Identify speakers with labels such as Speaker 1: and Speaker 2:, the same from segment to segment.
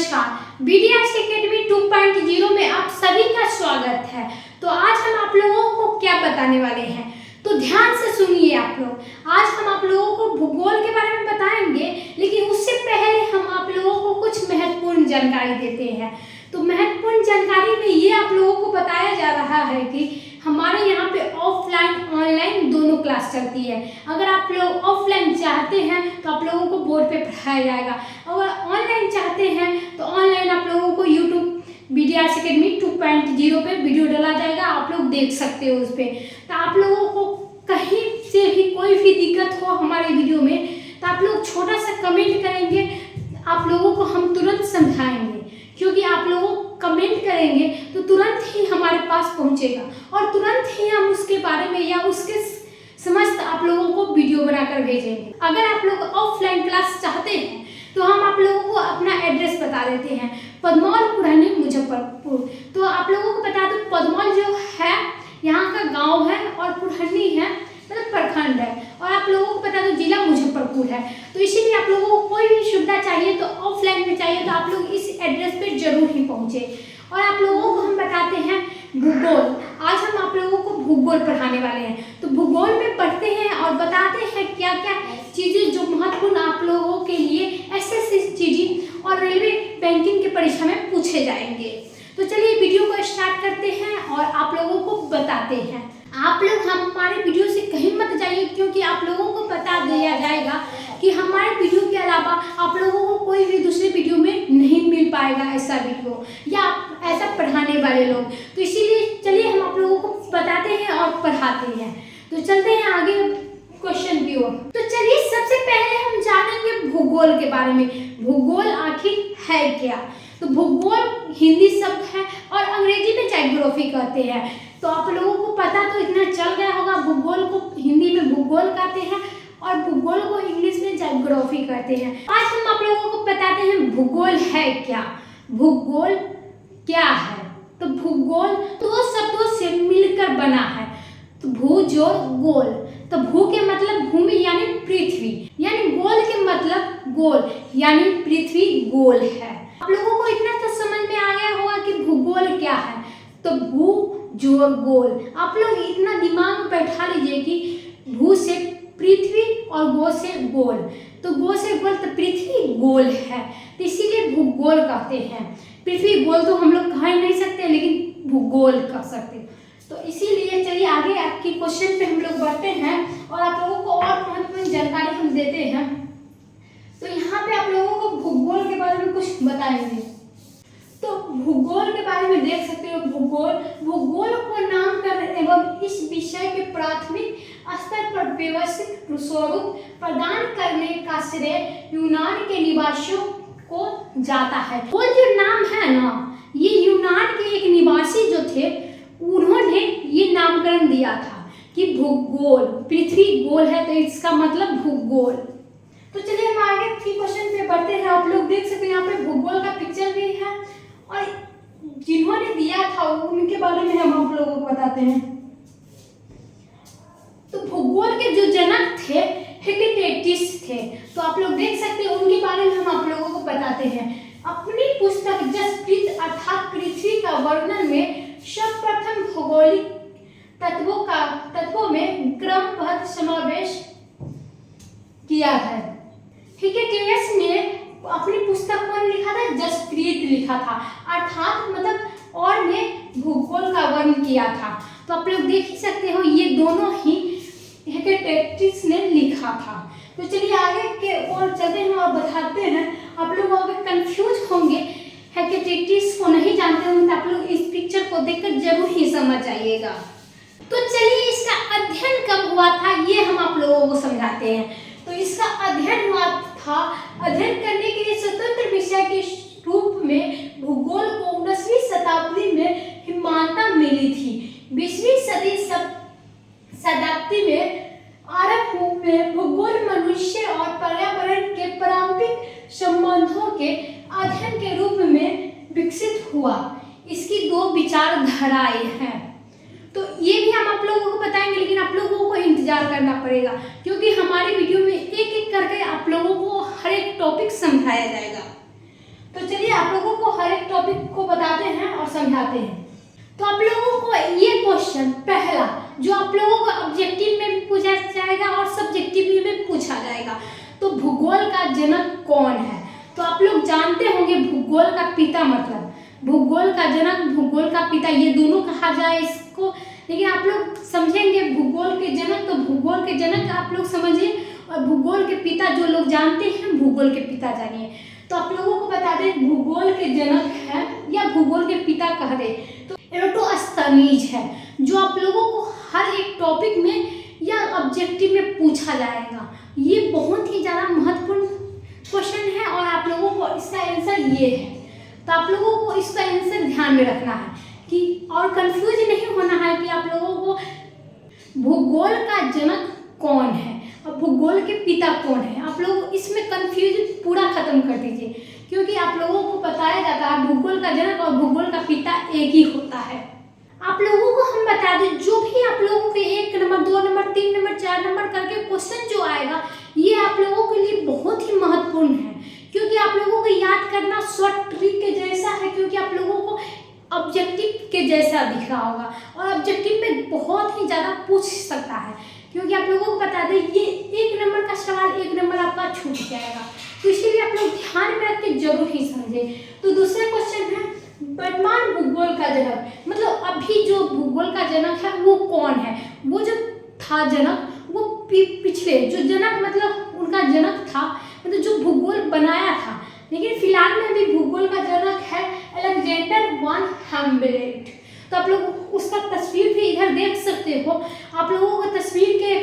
Speaker 1: नमस्कार, BDS academy 2.0 में आप सभी का स्वागत है। तो आज हम आप लोगों को क्या बताने वाले हैं, तो ध्यान से सुनिए आप लोग। आज हम आप लोगों को भूगोल के बारे में बताएंगे, लेकिन उससे पहले हम आप लोगों को कुछ महत्वपूर्ण जानकारी देते हैं। तो महत्वपूर्ण जानकारी में ये आप लोगों को बताया जा रहा है कि हमारे यहाँ पे ऑफलाइन ऑनलाइन दोनों क्लास चलती है। अगर आप लोग ऑफलाइन चाहते हैं तो आप लोगों को बोर्ड पे पढ़ाया जाएगा, अगर ऑनलाइन चाहते हैं तो ऑनलाइन आप लोगों को यूट्यूब बीडीएस एकेडमी 2.0 पे वीडियो डाला जाएगा, आप लोग देख सकते हो उस पर। तो आप लोगों को कहीं से भी कोई भी दिक्कत हो हमारे वीडियो में तो आप लोग छोटा सा कमेंट करेंगे, आप लोगों को हम तुरंत समझाएंगे। क्योंकि आप लोगों कमेंट करेंगे तो तुरंत ही हमारे पास पहुंचेगा और तुरंत ही हम उसके बारे में या उसके समस्त आप लोगों को वीडियो बनाकर भेजेंगे। अगर आप लोग ऑफलाइन क्लास चाहते हैं तो हम आप लोगों को अपना एड्रेस बता देते हैं, पदमौल पुरानी मुजफ्फरपुर। तो आप लोगों को बता दो, पदमौल जो है यहाँ का गाँव है और पुरहनी है मतलब प्रखंड है, और आप लोगों को बता दो जिला मुजफ्फरपुर है। तो इसीलिए आप लोगों को कोई भी सुविधा चाहिए तो ऑफलाइन में चाहिए तो आप लोग इस एड्रेस पे जरूर ही पहुँचे। और आप लोगों को हम बताते हैं भूगोल। आज हम आप लोगों को भूगोल पढ़ाने वाले हैं। तो भूगोल में पढ़ते हैं और बताते हैं क्या क्या चीज़ें जो महत्वपूर्ण आप लोगों के लिए ऐसे चीज़ें और रेलवे बैंकिंग की परीक्षा में पूछे जाएंगे। तो चलिए वीडियो को स्टार्ट करते हैं और आप लोगों को बताते हैं। आप लोग हमारे वीडियो से कहीं मत जाइए, क्योंकि आप लोगों को बता दिया जाएगा कि हमारे वीडियो के अलावा आप लोगों को कोई भी दूसरे वीडियो में नहीं मिल पाएगा ऐसा वीडियो या ऐसा पढ़ाने वाले लोग। तो इसीलिए चलिए हम आप लोगों को बताते हैं और पढ़ाते हैं। तो चलते हैं आगे क्वेश्चन की ओर। तो चलिए सबसे पहले हम जानेंगे भूगोल के बारे में। भूगोल आखिर है क्या? तो भूगोल हिंदी शब्द है और अंग्रेजी में ज्योग्राफी कहते हैं। तो आप लोगों को पता तो इतना चल गया होगा, भूगोल को हिंदी में भूगोल कहते हैं और भूगोल को इंग्लिश में ज्योग्राफी कहते हैं। आज हम आप लोगों को बताते हैं भूगोल है क्या। भूगोल क्या है? तो भूगोल दो शब्दों से मिलकर बना है। तो भू जोड़ गोल। तो भू के मतलब भूमि यानी पृथ्वी, यानी गोल के मतलब गोल यानी पृथ्वी गोल है। आप लोगों को इतना तो समझ में आ गया होगा कि भूगोल क्या है। तो भू जोड़ गोल, आप लोग इतना दिमाग में बैठा लीजिए कि भू से पृथ्वी और गो से गोल। तो गो से गोल तो पृथ्वी गोल है, तो इसीलिए भूगोल कहते हैं। पृथ्वी गोल तो हम लोग कह ही नहीं सकते, लेकिन भूगोल कह सकते। तो इसीलिए चलिए आगे आपकी क्वेश्चन पे हम लोग बढ़ते हैं और आप लोगों को और महत्वपूर्ण जानकारी हम देते हैं। तो यहाँ पे आप लोगों को भूगोल के बारे में कुछ बताएंगे। तो भूगोल के बारे में देख सकते हो, भूगोल को नामकरण एवं इस विषय के प्राथमिक स्तर पर व्यवस्थित स्वरूप प्रदान करने का श्रेय यूनान के निवासियों को जाता है। वो जो नाम है ना, ये यूनान के एक निवासी जो थे उन्होंने ये नामकरण दिया था कि भूगोल, पृथ्वी गोल है तो इसका मतलब भूगोल। तो चलिए हम आगे की क्वेश्चन पे बढ़ते हैं। आप लोग देख सकते हैं यहाँ पे भूगोल का पिक्चर भी है और जिन्होंने दिया था उनके बारे में हम आप लोगों को बताते हैं। तो भूगोल के जो जनक थे हेक्टेटिस थे। तो आप लोग देख सकते हैं उनके बारे में हम आप लोगों को बताते हैं। अपनी पुस्तक जसप्रीत अर्थात पृथ्वी का वर्णन में सर्वप्रथम भौगोलिक तत्वों में क्रमबद्ध समावेश किया है। हेक्टेटिस ने अपनी पुस्तक कौन लिखा था? जसप्रीत लिखा था, अर्थात मतलब और में भूगोल का वर्णन किया था। तो आप लोग देख ही सकते हो ये दोनों ही हेक्टेटिस ने लिखा था। तो चलिए आगे के और चलते हैं और बताते हैं। आप लोग अगर कंफ्यूज होंगे, हेक्टेटिस को नहीं जानते होंगे, तो आप लोग इस पिक्चर को देखकर जरूर ही समझ जाइएगा। तो चलिए इसका अध्ययन कब हुआ था ये हम आप लोगों को समझाते हैं। तो इसका अध्ययन हुआ था, अध्ययन करने के लिए स्वतंत्र विषय के रूप में भूगोल को 19वीं शताब्दी में मान्यता मिली थी। 20वीं शताब्दी में आरंभ में भूगोल मनुष्य और पर्यावरण के पारंपरिक संबंधों के अध्ययन के रूप में विकसित हुआ। इसकी दो विचारधाराएं हैं। तो ये भी हम आप लोगों को बताएंगे, लेकिन आप लोगों को इंतजार करना पड़ेगा, क्योंकि हमारे वीडियो में एक एक करके आप लोगों को हर एक टॉपिक समझाया जाएगा। तो चलिए आप लोगों को हर एक टॉपिक को बताते हैं और समझाते हैं। तो आप लोगों को ये क्वेश्चन पहला जो आप लोगों को ऑब्जेक्टिव में भी पूछा जाएगा और सब्जेक्टिव में भी पूछा जाएगा। तो भूगोल का जनक कौन है? तो आप लोग जानते होंगे भूगोल का पिता, मतलब भूगोल का जनक, भूगोल का पिता, ये दोनों कहा जाए इसको। लेकिन आप लोग समझेंगे भूगोल के जनक, तो भूगोल के जनक आप लोग समझिए और भूगोल के पिता जो लोग जानते हैं भूगोल के पिता जानिए। तो आप लोगों को बता दें भूगोल के जनक है या भूगोल के पिता कह दे तो एराटोस्थनीज है, जो आप लोगों को हर एक टॉपिक में या ऑब्जेक्टिव में पूछा जाएगा। ये बहुत ही ज़्यादा महत्वपूर्ण क्वेश्चन है और आप लोगों को इसका आंसर ये है। तो आप लोगों को इसका आंसर ध्यान में रखना है कि और कंफ्यूज नहीं होना है कि आप लोगों को भूगोल का जनक कौन है और भूगोल के पिता कौन है। आप लोग इसमें कंफ्यूजन पूरा खत्म कर दीजिए, क्योंकि आप लोगों को बताया जाता है भूगोल का जनक और भूगोल का पिता एक ही होता है। आप लोगों को हम बता दें जो भी आप लोगों के 1 नंबर 2 नंबर 3 नंबर 4 नंबर करके क्वेश्चन जो आएगा ये आप लोगों के लिए बहुत ही महत्वपूर्ण है, क्योंकि आप लोगों को याद करना शॉर्ट ट्रिक के जैसा है, क्योंकि आप लोगों को ऑब्जेक्टिव के जैसा दिख रहा होगा और ऑब्जेक्टिव में बहुत ही ज़्यादा पूछ सकता है। क्योंकि आप लोगों को बता दें ये 1 नंबर का सवाल 1 नंबर आपका छूट जाएगा, तो इसीलिए आप लोग ध्यान में रख के जरूर ही समझें। तो दूसरा क्वेश्चन है वर्तमान भूगोल का जनक, मतलब अभी जो भूगोल का जनक है वो कौन है? वो जो था जनक वो पिछले जो जनक मतलब उनका जनक था, मतलब जो भूगोल बनाया था, लेकिन फिलहाल में अभी भूगोल का जनक है अलेक्जेंडर वन हम्बोल्ट। तो आप लोग उसका तस्वीर भी इधर देख सकते हो। आप लोगों को तस्वीर के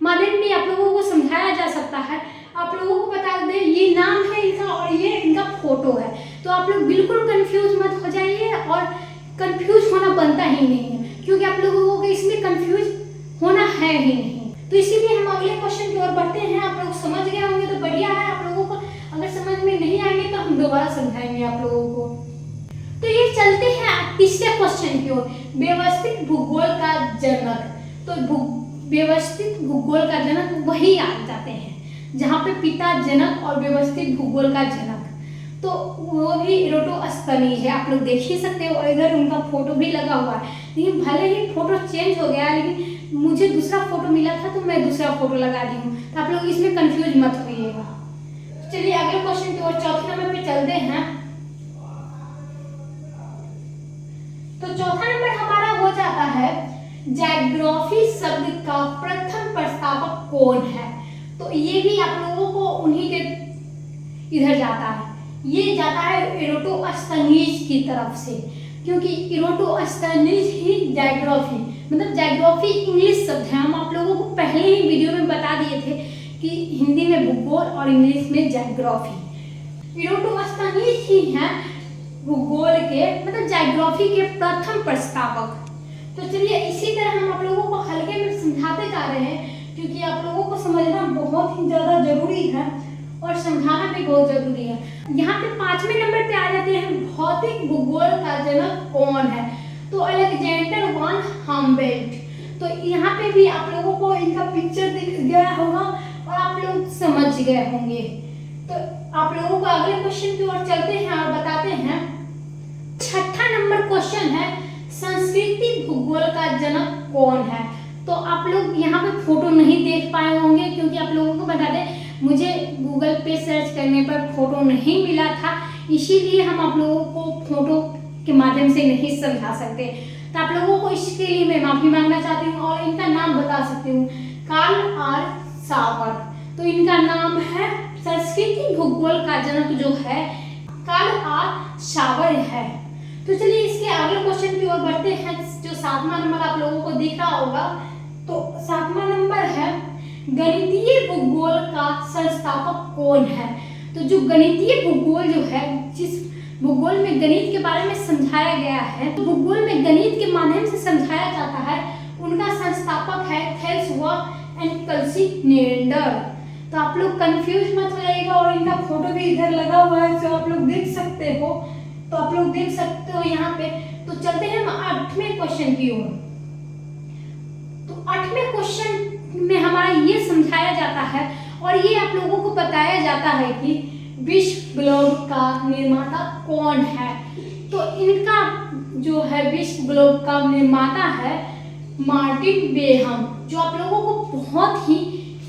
Speaker 1: माध्यम में आप लोगों को समझाया जा सकता है। आप लोगों को बता दें ये नाम है इनका और ये इनका फोटो है। तो आप लोग बिल्कुल कंफ्यूज मत हो जाइए और कंफ्यूज होना बनता ही नहीं है, क्योंकि आप लोगों को इसमें कंफ्यूज होना है ही नहीं। तो इसीलिए हम अगले क्वेश्चन की ओर बढ़ते हैं। आप लोग समझ गए होंगे तो बढ़िया है। आप लोगों को अगर समझ में नहीं आएंगे तो हम दोबारा समझाएंगे आप लोगों को। तो ये चलते हैं तीसरे क्वेश्चन की ओर, व्यवस्थित भूगोल का जनक। तो व्यवस्थित भूगोल का जनक वही आ जाते हैं जहाँ पे पिता जनक और व्यवस्थित भूगोल का जनक, तो वो भी एराटोस्थनीज है। आप लोग देख ही सकते हो और इधर उनका फोटो भी लगा हुआ है। लेकिन भले ही फोटो चेंज हो गया लेकिन मुझे दूसरा फोटो मिला था तो मैं दूसरा फोटो लगा दी हूँ। तो आप लोग इसमें कंफ्यूज मत होइएगा। चलिए अगले क्वेश्चन की ओर चौथे नंबर पे चलते हैं। तो चौथा नंबर हमारा हो जाता है ज्योग्राफी शब्द का प्रथम प्रस्तावक कौन है? तो ये भी आप लोगों को उन्हीं के इधर जाता है, ये जाता है एराटोस्थनीज की तरफ से, क्योंकि एराटोस्थनीज ही ज्योग्राफी मतलब ज्योग्राफी इंग्लिश शब्द है। हम आप लोगों को पहले ही वीडियो में बता दिए थे कि हिंदी में भूगोल और इंग्लिश में ज्योग्राफी। एराटोस्थनीज ही हैं भूगोल के मतलब ज्योग्राफी के प्रथम प्रस्तावक। तो चलिए इसी तरह हम आप लोगों को हल्के में समझाते जा रहे हैं, क्योंकि आप लोगों को समझना बहुत ही ज़्यादा जरूरी है और समझाना भी बहुत जरूरी है। यहाँ पे 5वें नंबर पे आ जाते हैं भौतिक भूगोल का जनक कौन है? तो अलेक्जेंडर वन हम्बोल्ट। तो यहाँ पे भी आप लोगों को इनका पिक्चर दिख गया होगा और आप लोग समझ गए होंगे। तो आप लोगों को अगले क्वेश्चन की ओर चलते हैं और बताते हैं। छठा नंबर क्वेश्चन है संस्कृति भूगोल का जनक कौन है? तो आप लोग यहाँ पे फोटो नहीं देख पाए होंगे, क्योंकि आप लोगों को बता दें मुझे गूगल पे सर्च करने पर फोटो नहीं मिला था, इसीलिए हम आप लोगों को फोटो के माध्यम से नहीं समझा सकते। तो आप लोगों को इसके लिए मैं माफी मांगना चाहती हूँ और इनका नाम बता सकती हूँ, कार्ल आर सावर। तो इनका नाम है संस्कृति भूगोल का जनक जो है कार्ल आर सावर है। तो चलिए इसके अगले क्वेश्चन की ओर बढ़ते हैं, जो 7वां नंबर आप लोगों को दिख रहा होगा। तो 7वां नंबर है गणितीय भूगोल का संस्थापक कौन है? तो जो गणितीय भूगोल जो है, जिस भूगोल में गणित के बारे में समझाया गया है, तो भूगोल में गणित के माध्यम से समझाया जाता है, उनका संस्थापक है थेल्स व एंड कैल्सिनेंडर। तो आप लोग कंफ्यूज मत हो जाइएगा और इनका फोटो भी इधर लगा हुआ है जो आप लोग देख सकते हो। तो आप लोग देख सकते हो यहाँ पे। तो चलते हैं हम 8वें क्वेश्चन की ओर। तो 8वें क्वेश्चन में हमारा ये समझाया जाता है और ये आप लोगों को बताया जाता है कि विश्व ग्लोब का निर्माता कौन है? तो इनका जो है विश्व ग्लोब का निर्माता है मार्टिन बेहम, जो आप लोगों को बहुत ही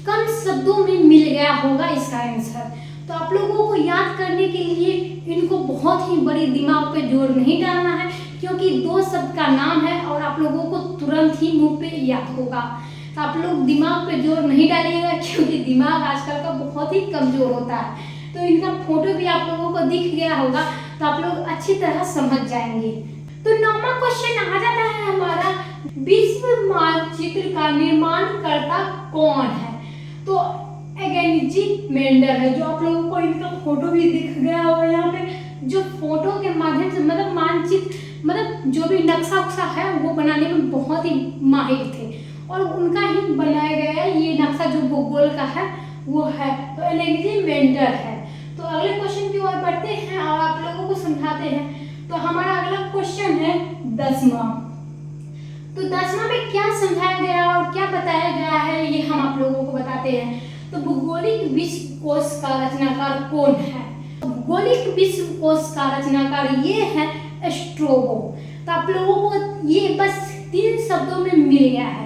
Speaker 1: कम शब्दों में मिल गया होगा इसका आंसर। तो आप लोगों को याद करने के लिए इनको बहुत ही बड़ी दिमाग पे जोर नहीं डालना है, क्योंकि 2 शब्द का नाम है और आप लोगों को तुरंत ही मुंह पे याद होगा। तो आप लोग दिमाग पे जोर नहीं डालिएगा, क्योंकि दिमाग आजकल का बहुत ही कमजोर होता है। तो इनका फोटो भी आप लोगों को दिख गया होगा, तो आप लोग अच्छी तरह समझ जाएंगे। तो 9वां क्वेश्चन आ जाता है हमारा, विश्व मानचित्र का निर्माणकर्ता कौन है? तो एगेनजी मेंडल है, जो आप लोगों को इनका फोटो भी दिख गया होगा यहाँ पे, जो फोटो के माध्यम से मतलब मानचित्र मतलब जो भी नक्शा उक्सा है वो बनाने में बहुत ही माहिर थे, और उनका ही बनाया गया है ये नक्शा जो भूगोल का है वो है, तो एगेनजी मेंडल है। तो अगले क्वेश्चन की ओर बढ़ते हैं और आप लोगों को समझाते हैं। तो हमारा अगला क्वेश्चन है 10वां। तो 10वां में क्या समझाया गया और क्या बताया गया है ये हम आप लोगों को बताते हैं। तो भौगोलिक विश्व कोश का रचनाकार कौन है? भौगोलिक विश्व कोश का रचनाकार ये है स्ट्रैबो। तो आप लोगों को ये बस 3 शब्दों में मिल गया है।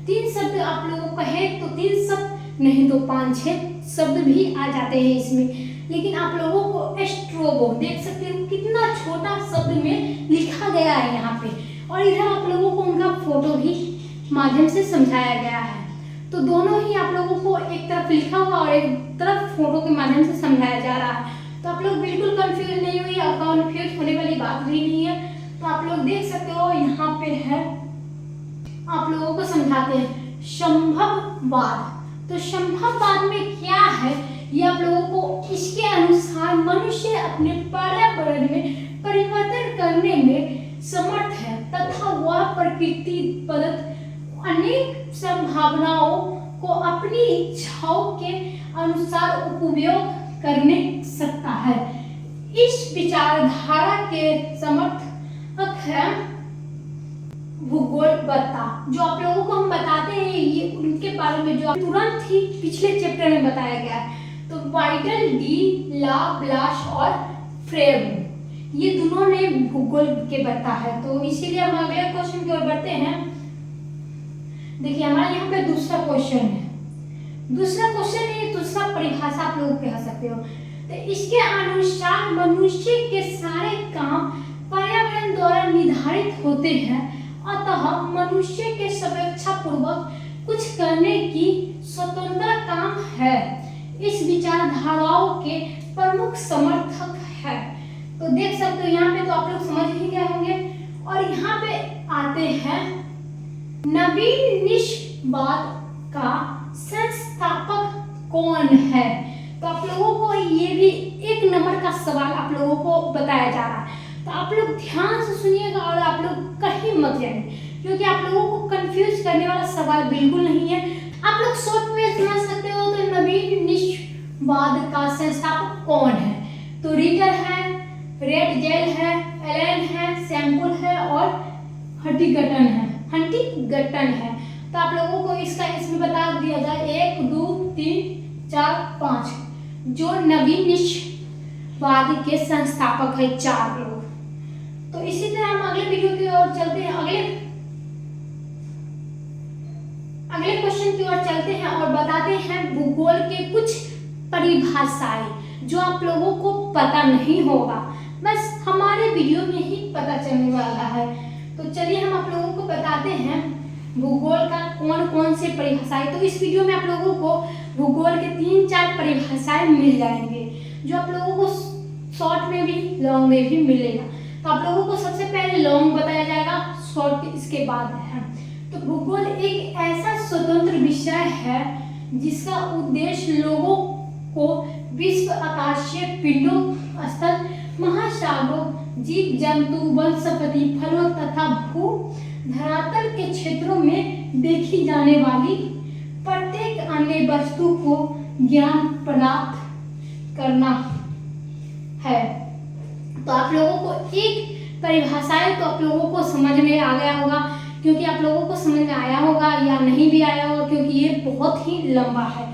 Speaker 1: 3 शब्द आप लोगों को कहे तो 3 शब्द नहीं तो 5-6 शब्द भी आ जाते हैं इसमें, लेकिन आप लोगों को स्ट्रैबो देख सकते हो कितना छोटा शब्द में लिखा गया है यहाँ पे, और इधर आप लोगों को उनका फोटो भी माध्यम से समझाया गया है। तो दोनों ही आप लोगों को एक तरफ लिखा हुआ और एक तरफ फोटो के माध्यम से समझाया जा रहा है। तो आप लोग बिल्कुल कंफ्यूज नहीं हुई और कंफ्यूज होने वाली बात भी नहीं है। तो आप लोग देख सकते हो यहाँ पे है, आप लोगों को समझाते हैं संभववाद। तो संभववाद में क्या है ये आप लोगों को इसके अनुसार मनुष्य अपने पर्यावरण में परिवर्तन करने में समर्थ है तथा वह प्रकृति प्रदत्त अनेक संभावनाओं को अपनी इच्छाओं के अनुसार उपयोग करने सकता है। इस विचारधारा के समर्थक है भूगोलवेत्ता, जो आप लोगों को हम बताते हैं ये उनके बारे में जो तुरंत ही पिछले चैप्टर में बताया गया है। तो वाइटल डी ला ब्लाश और फ्रेम ये दोनों ने भूगोल के बता है। तो इसीलिए हम अगले क्वेश्चन की ओर बढ़ते हैं। देखिए हमारा यहाँ पे दूसरा क्वेश्चन है। दूसरा क्वेश्चन है, दूसरा परिभाषा आप लोग कह सकते हो। तो इसके अनुसार मनुष्य के सारे काम पर्यावरण द्वारा निर्धारित होते हैं, अतः मनुष्य के स्वेच्छा पूर्वक कुछ करने की स्वतंत्र काम है। इस विचारधाराओं के प्रमुख समर्थक है। तो देख सकते हो यहाँ पे, तो आप लोग समझ ही गए होंगे। और यहाँ पे आते हैं नवीनवाद का संस्थापक कौन है? तो आप लोगों को ये भी 1 नंबर का सवाल आप लोगों को बताया जा रहा है। तो आप लोग ध्यान से सुनिएगा और आप लोग कहीं मत जाइए, क्योंकि आप लोगों को कंफ्यूज करने वाला सवाल बिल्कुल नहीं है। आप लोग शॉर्ट में समझ सकते हो। तो नवीनवाद का संस्थापक कौन है? तो रीटर है, रेड जेल है, एलन है, सैम्पल है और हंटिंगटन है। तो आप लोगों को इसका इसमें बता दिया जाए 1 2 3 4 5 जो नवीनवाद के संस्थापक है 4 लोग। तो इसी तरह हम अगले वीडियो की ओर चलते हैं, अगले क्वेश्चन की ओर चलते हैं और बताते हैं भूगोल के कुछ परिभाषाएं जो आप लोगों को पता नहीं होगा, बस हमारे वीडियो में ही पता चलने वाला है। तो चलिए हम आप लोगों को बताते हैं भूगोल का कौन कौन से परिभाषाएं। तो इस वीडियो में आप लोगों को भूगोल के 3-4 परिभाषाएं मिल जाएंगे, जो आप लोगों को शॉर्ट में भी लॉन्ग में भी मिलेगा। तो आप लोगों को सबसे पहले लॉन्ग बताया जाएगा, शॉर्ट इसके बाद है। तो भूगोल एक ऐसा स्वतंत्र विषय है जिसका उद्देश्य लोगों को विश्व, आकाशीय पिंडों, स्थल, महासागरों, जीव जंतु, वनस्पति, फलों तथा भू धरातल के क्षेत्रों में देखी जाने वाली प्रत्येक अन्य वस्तु को ज्ञान प्राप्त करना है। तो आप लोगों को एक परिभाषा है, तो आप लोगों को समझ में आ गया होगा, क्योंकि आप लोगों को समझ में आया होगा या नहीं भी आया होगा, क्योंकि ये बहुत ही लंबा है।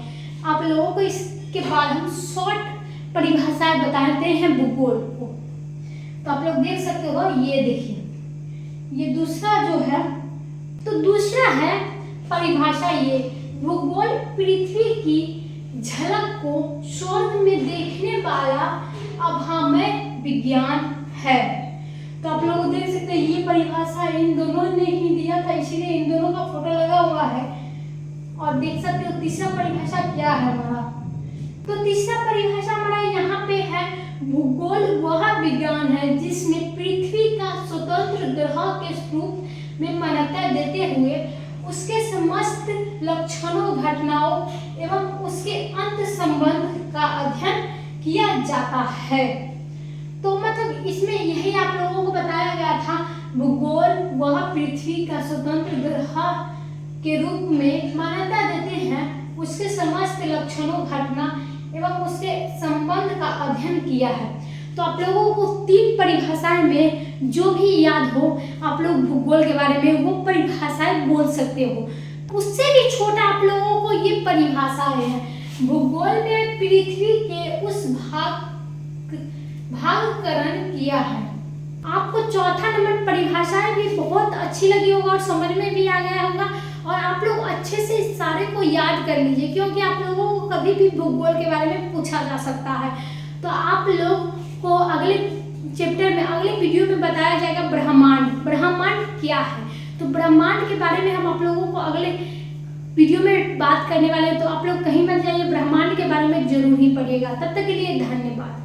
Speaker 1: आप लोगों को इसके बाद हम शॉर्ट परिभाषाएं बताते हैं भूगोल को। तो आप लोग देख सकते हो, ये देखिए, ये दूसरा जो है, तो दूसरा है परिभाषा ये, भूगोल पृथ्वी की झलक को स्वर्ग में देखने वाला अभामय विज्ञान है। तो आप लोग देख सकते हैं, ये परिभाषा इन दोनों ने ही दिया था, इसीलिए इन दोनों का फोटो लगा हुआ है। और देख सकते हो तीसरा परिभाषा क्या है हमारा। तो तीसरा परिभाषा हमारा यहाँ पे है, भूगोल वह विज्ञान है जिसमें पृथ्वी का स्वतंत्र ग्रह के रूप में मान्यता देते हुए उसके समस्त लक्षणों, घटनाओं एवं उसके अंत संबंध का अध्ययन किया जाता है। तो मतलब इसमें यही आप लोगों को बताया गया था, भूगोल वह पृथ्वी का स्वतंत्र ग्रह के रूप में मान्यता देते हैं, उसके समस्त लक्षणों, घटना एवं उसके संबंध का अध्ययन किया है। तो आप लोगों को 3 परिभाषाएं में जो भी याद हो, आप लोग भूगोल के बारे में वो परिभाषाएं बोल सकते हो। उससे भी छोटा आप लोगों को ये परिभाषा है, भूगोल में पृथ्वी के उस भागकरण किया है। आपको चौथा नंबर परिभाषाएं भी बहुत अच्छी लगी होगा और समझ में भी आ गया होगा, और आप लोग अच्छे से इस सारे को याद कर लीजिए, क्योंकि आप लोगों को कभी भी भूगोल के बारे में पूछा जा सकता है। तो आप लोग को अगले चैप्टर में, अगले वीडियो में बताया जाएगा ब्रह्मांड। ब्रह्मांड क्या है, तो ब्रह्मांड के बारे में हम आप लोगों को अगले वीडियो में बात करने वाले हैं। तो आप लोग कहीं मत जाइए, ब्रह्मांड के बारे में जरूर ही पढ़िएगा। तब तक के लिए धन्यवाद।